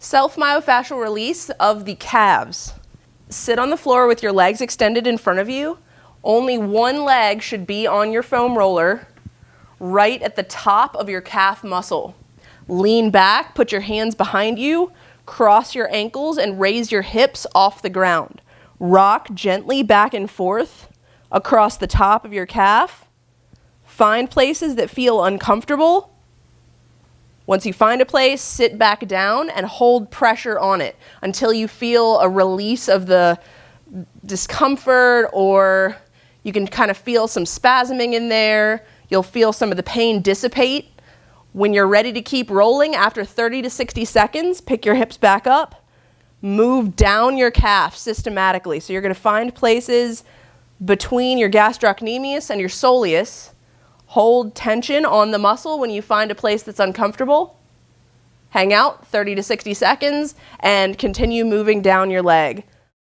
Self-myofascial release of the calves. Sit on the floor with your legs extended in front of you. Only one leg should be on your foam roller, right at the top of your calf muscle. Lean back, put your hands behind you, cross your ankles, and raise your hips off the ground. Rock gently back and forth across the top of your calf. Find places that feel uncomfortable. Once you find a place, sit back down and hold pressure on it until you feel a release of the discomfort, or you can kind of feel some spasming in there. You'll feel some of the pain dissipate. When you're ready to keep rolling, after 30 to 60 seconds, pick your hips back up. Move down your calf systematically. So you're going to find places between your gastrocnemius and your soleus. Hold tension on the muscle when you find a place that's uncomfortable. Hang out 30 to 60 seconds and continue moving down your leg.